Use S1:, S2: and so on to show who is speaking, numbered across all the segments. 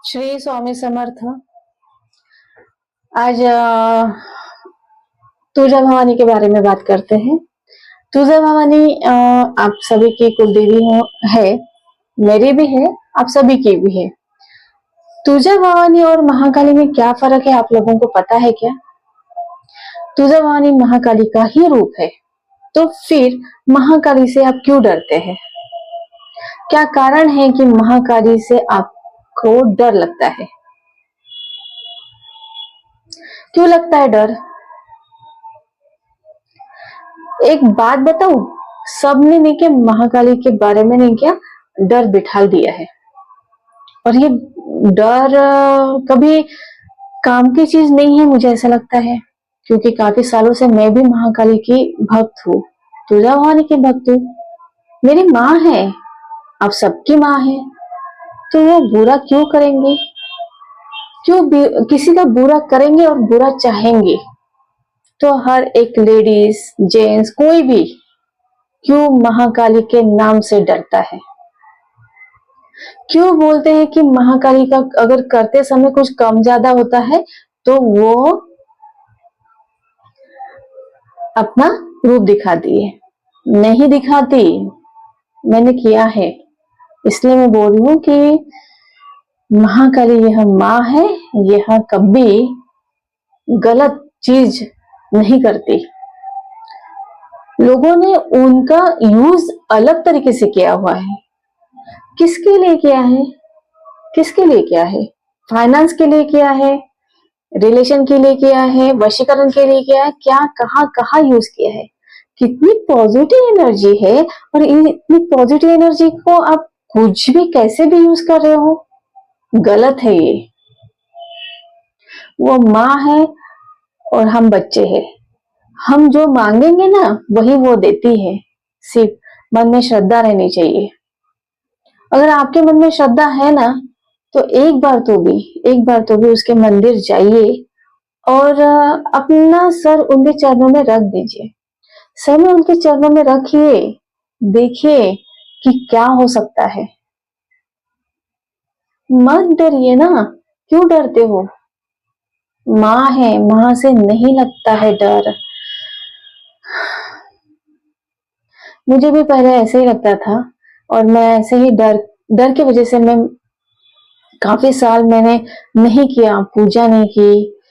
S1: श्री स्वामी समर्थ। आज तुळजा भवानी के बारे में बात करते हैं। तुळजा भवानी आप सभी की कुलदेवी है, मेरी भी है, आप सभी की भी है। तुळजा भवानी और महाकाली में क्या फर्क है आप लोगों को पता है क्या? तुळजा भवानी महाकाली का ही रूप है, तो फिर महाकाली से आप क्यों डरते हैं? क्या कारण है कि महाकाली से आपको डर लगता है? क्यों लगता है डर? एक बात बताऊं, सबने नहीं क्या महाकाली के बारे में नहीं क्या डर बिठा दिया है। और ये डर कभी काम की चीज नहीं है, मुझे ऐसा लगता है, क्योंकि काफी सालों से मैं भी महाकाली की भक्त हूँ, तुळजा भवानी की भक्त हूँ। मेरी माँ है, आप सबकी माँ है, तो वो बुरा क्यों करेंगे? क्यों किसी का बुरा करेंगे और बुरा चाहेंगे? तो हर एक लेडीज जेंट्स कोई भी क्यों महाकाली के नाम से डरता है? क्यों बोलते हैं कि महाकाली का अगर करते समय कुछ कम ज्यादा होता है तो वो अपना रूप दिखाती है? नहीं दिखाती, मैंने किया है, इसलिए मैं बोल रही हूँ कि महाकाली यह माँ है, यह कभी गलत चीज नहीं करती। लोगों ने उनका यूज अलग तरीके से किया हुआ है। किसके लिए किया है? किसके लिए किया है? फाइनेंस के लिए किया है, रिलेशन के लिए किया है, वशीकरण के लिए किया है, क्या कहाँ कहाँ यूज किया है? कितनी पॉजिटिव एनर्जी है, और इतनी पॉजिटिव एनर्जी को आप कुछ भी कैसे भी यूज कर रहे हो, गलत है ये। वो माँ है और हम बच्चे हैं, हम जो मांगेंगे ना वही वो देती है, सिर्फ मन में श्रद्धा रहनी चाहिए। अगर आपके मन में श्रद्धा है ना, तो एक बार तो भी उसके मंदिर जाइए और अपना सर उनके चरणों में रख दीजिए। सर में उनके चरणों में रखिए, देखिए कि क्या हो सकता है। मत डरिए ना, क्यों डरते हो? माँ है, माँ से नहीं लगता है डर। मुझे भी पहले ऐसे ही लगता था, और मैं ऐसे ही डर डर की वजह से मैं काफी साल मैंने नहीं किया, पूजा नहीं की,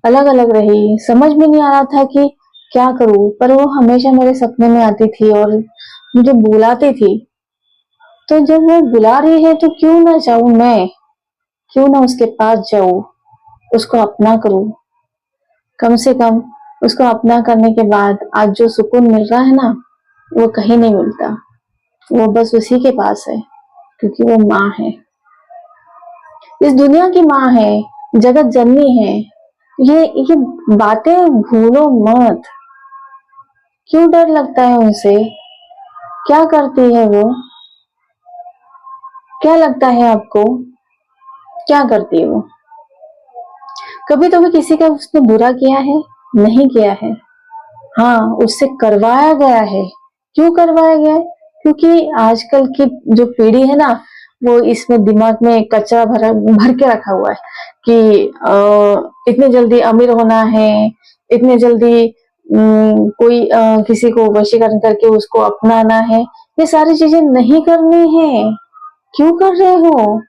S1: अलग अलग रही, समझ में नहीं आ रहा था कि क्या करूं। पर वो हमेशा मेरे सपने में आती थी और मुझे बुलाती थी। तो जब वो बुला रही है तो क्यों ना जाऊं मैं, क्यों ना उसके पास जाऊं, उसको अपना करूं। कम से कम उसको अपना करने के बाद आज जो सुकून मिल रहा है ना, वो कहीं नहीं मिलता, वो बस उसी के पास है, क्योंकि वो माँ है, इस दुनिया की माँ है, जगत जननी है। ये बातें भूलो मत। क्यों डर लगता है उनसे? क्या करती है वो? क्या लगता है आपको? क्या करती है वो? कभी तो भी किसी का उसने बुरा किया है? नहीं किया है। हाँ, उससे करवाया गया है। क्यों करवाया गया है? क्योंकि आजकल की जो पीढ़ी है ना, वो इसमें दिमाग में कचरा भर के रखा हुआ है कि इतने जल्दी अमीर होना है, इतने जल्दी कोई किसी को वशीकरण करके उसको अपनाना है। ये सारी चीजें नहीं करनी है। क्यों कर रहे हो?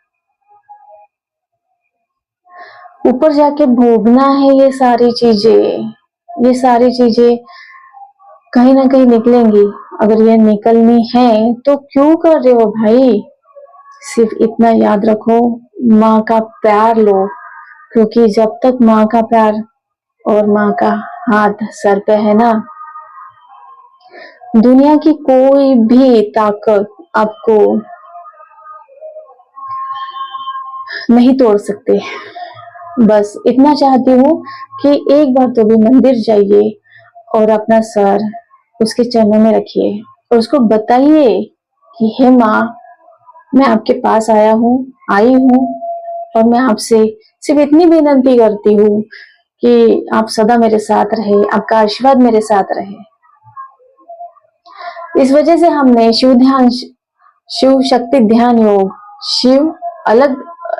S1: ऊपर जाके भोगना है ये सारी चीजें। ये सारी चीजें कहीं ना कहीं निकलेंगी। अगर ये निकलनी है तो क्यों कर रहे हो भाई? सिर्फ इतना याद रखो, माँ का प्यार लो, क्योंकि जब तक माँ का प्यार और माँ का हाथ सर पे है ना, दुनिया की कोई भी ताकत आपको नहीं तोड़ सकते। बस इतना चाहती हूँ कि एक बार तो भी मंदिर जाइए और अपना सर उसके चरणों में रखिए और उसको बताइए कि हे माँ, मैं आपके पास आई हूँ, और मैं आपसे सिर्फ इतनी विनती करती हूँ कि आप सदा मेरे साथ रहे, आपका आशीर्वाद मेरे साथ रहे। इस वजह से हमने शिव शक्ति ध्यान योग, शिव अलग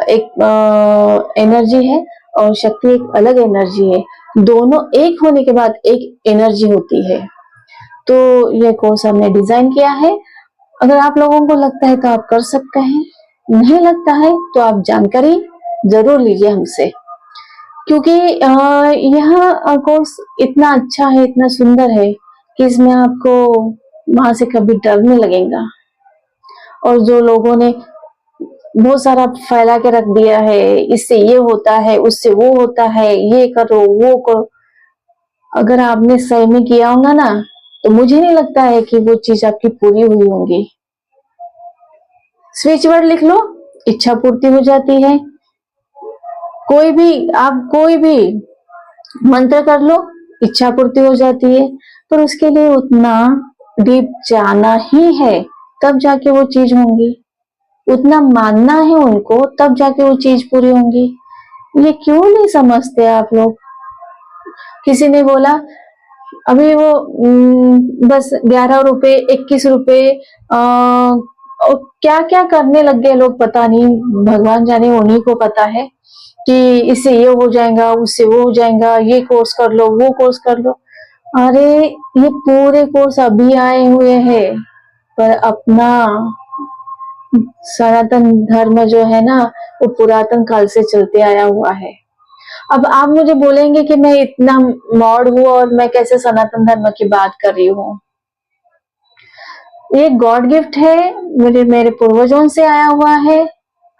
S1: एक एनर्जी है और शक्ति एक अलग एनर्जी है। दोनों एक होने के बाद एक एनर्जी होती है। तो ये कोर्स हमने डिजाइन किया है। अगर आप लोगों को लगता है तो आप कर सकते हैं, नहीं लगता है तो आप जानकारी जरूर लीजिए हमसे, क्योंकि यह कोर्स इतना अच्छा है, इतना सुंदर है कि इसमें आपको वहां से कभी डर नहीं लगेगा। और जो लोगों ने बहुत सारा फैला के रख दिया है, इससे ये होता है, उससे वो होता है, ये करो वो करो, अगर आपने सही में किया होगा ना तो मुझे नहीं लगता है कि वो चीज आपकी पूरी हुई होंगी। स्विच वर्ड लिख लो, इच्छा पूर्ति हो जाती है। कोई भी मंत्र कर लो, इच्छा पूर्ति हो जाती है। पर उसके लिए उतना डीप जाना ही है, तब जाके वो चीज होंगी। उतना मानना है उनको, तब जाके वो चीज पूरी होंगी। ये क्यों नहीं समझते आप लोग? किसी ने बोला अभी वो बस 11 रुपए 21 रुपए और क्या क्या करने लग गए लोग, पता नहीं, भगवान जाने, उन्हीं को पता है कि इससे ये हो जाएगा, उससे वो हो जाएगा, ये कोर्स कर लो, वो कोर्स कर लो। अरे ये पूरे कोर्स अभी आए हुए हैं, पर अपना सनातन धर्म जो है ना वो पुरातन काल से चलते आया हुआ है। अब आप मुझे बोलेंगे कि मैं इतना मॉड हूँ और मैं कैसे सनातन धर्म की बात कर रही हूँ। ये गॉड गिफ्ट है, मेरे मेरे पूर्वजों से आया हुआ है।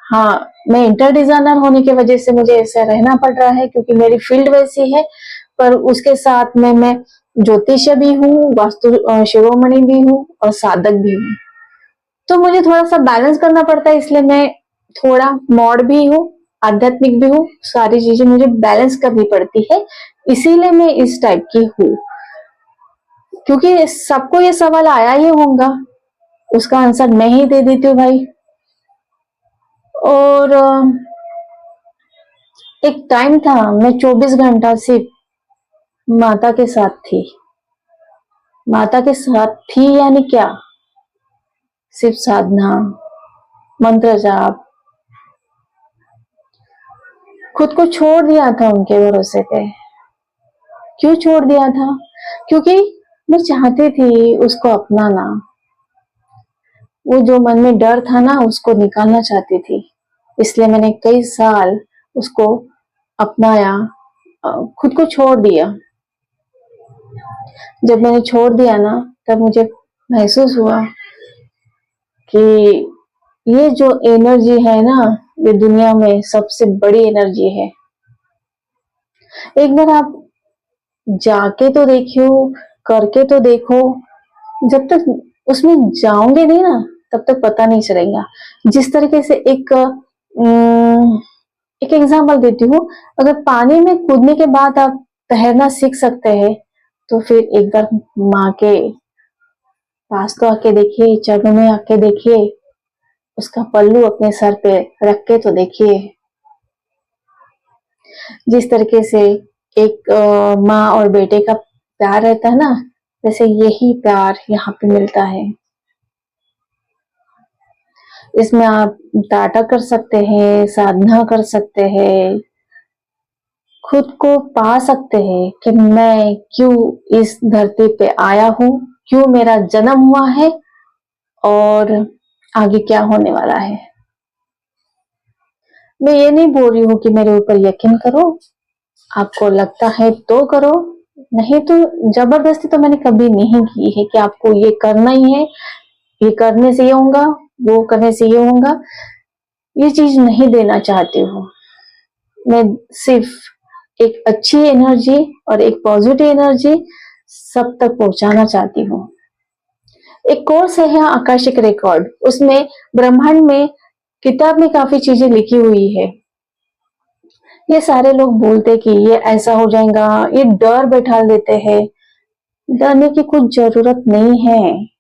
S1: हाँ, मैं इंटर डिजाइनर होने की वजह से मुझे ऐसा रहना पड़ रहा है, क्योंकि मेरी फील्ड वैसी है। पर उसके साथ में मैं ज्योतिष भी हूँ, वास्तु शिरोमणि भी हूँ और साधक भी हूँ। तो मुझे थोड़ा सा बैलेंस करना पड़ता है, इसलिए मैं थोड़ा मॉड भी हूँ, आध्यात्मिक भी हूँ, सारी चीजें मुझे बैलेंस करनी पड़ती है। इसीलिए मैं इस टाइप की हूँ, क्योंकि सबको ये सवाल आया ही होगा, उसका आंसर मैं ही दे देती हूँ भाई। और एक टाइम था मैं 24 घंटा सिर्फ माता के साथ थी। माता के साथ थी यानी क्या, सिर्फ साधना, मंत्र जाप, खुद को छोड़ दिया था उनके भरोसे पे। क्यों छोड़ दिया था? क्योंकि मैं चाहती थी उसको अपनाना, वो जो मन में डर था ना उसको निकालना चाहती थी। इसलिए मैंने कई साल उसको अपनाया, खुद को छोड़ दिया। जब मैंने छोड़ दिया ना तब मुझे महसूस हुआ कि ये जो एनर्जी है ना, ये दुनिया में सबसे बड़ी एनर्जी है। एक बार आप जाके तो देखियो, करके तो देखो। जब तक उसमें जाओगे नहीं ना तब तक पता नहीं चलेगा। जिस तरीके से एक एग्जांपल देती हूँ, अगर पानी में कूदने के बाद आप तैरना सीख सकते हैं तो फिर एक बार माँ के पास तो आके देखिए, चरणों में आके देखिए, उसका पल्लू अपने सर पे रख के तो देखिए। जिस तरीके से एक माँ और बेटे का प्यार रहता है ना, वैसे यही प्यार यहाँ पे मिलता है। इसमें आप टाटा कर सकते हैं, साधना कर सकते हैं, खुद को पा सकते हैं कि मैं क्यों इस धरती पे आया हूँ, क्यों मेरा जन्म हुआ है और आगे क्या होने वाला है। मैं ये नहीं बोल रही हूँ कि मेरे ऊपर यकीन करो, आपको लगता है तो करो, नहीं तो जबरदस्ती तो मैंने कभी नहीं की है कि आपको ये करना ही है, ये करने से ये होगा, वो करने से ये होगा। ये चीज नहीं देना चाहती हूँ। मैं सिर्फ एक अच्छी एनर्जी और एक पॉजिटिव एनर्जी सब तक पहुंचाना चाहती हूँ। एक कोर्स है यहाँ आकाशिक रिकॉर्ड, उसमें ब्रह्मांड में किताब में काफी चीजें लिखी हुई है। ये सारे लोग बोलते कि ये ऐसा हो जाएगा, ये डर बैठा देते हैं। डरने की कुछ जरूरत नहीं है।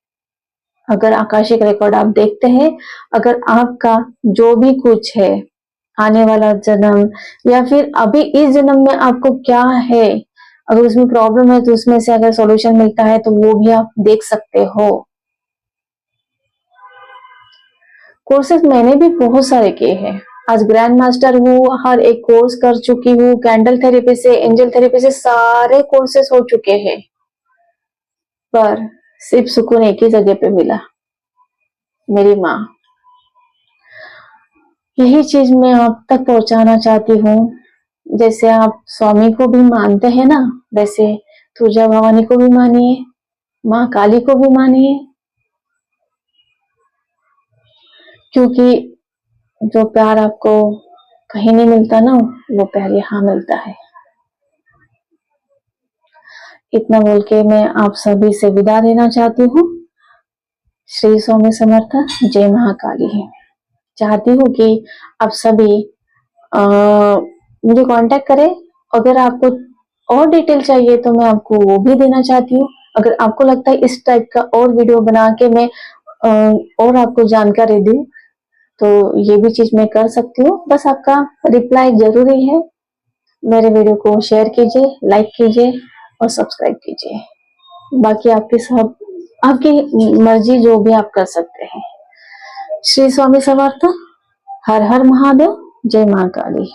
S1: अगर आकाशिक रिकॉर्ड आप देखते हैं, अगर आपका जो भी कुछ है, आने वाला जन्म या फिर अभी इस जन्म में आपको क्या है, अगर उसमें प्रॉब्लम है तो उसमें से अगर सॉल्यूशन मिलता है तो वो भी आप देख सकते हो। कोर्सेज मैंने भी बहुत सारे किए हैं, आज ग्रैंड मास्टर हूँ, हर एक कोर्स कर चुकी हूँ, कैंडल थेरेपी से, एंजल थेरेपी से सारे कोर्सेस हो चुके हैं, पर सिर्फ सुकून एक ही जगह पे मिला, मेरी माँ। यही चीज मैं आप तक पहुंचाना चाहती हूँ। जैसे आप स्वामी को भी मानते हैं ना, वैसे तुलजा भवानी को भी मानिए, माँ काली को भी मानिए, क्योंकि जो प्यार आपको कहीं नहीं मिलता ना, वो प्यार यहाँ मिलता है। इतना बोल के मैं आप सभी से विदा लेना चाहती हूँ। श्री स्वामी समर्थ, जय महाकाली है। चाहती हूँ कि आप सभी मुझे कांटेक्ट करें। अगर आपको और डिटेल चाहिए तो मैं आपको वो भी देना चाहती हूँ। अगर आपको लगता है इस टाइप का और वीडियो बना के मैं और आपको जानकारी दूं, तो ये भी चीज मैं कर सकती हूँ। बस आपका रिप्लाई जरूरी है। मेरे वीडियो को शेयर कीजिए, लाइक कीजिए और सब्सक्राइब कीजिए। बाकी आपकी मर्जी, जो भी आप कर सकते हैं। श्री स्वामी समर्थ। हर हर महादेव। जय मां काली।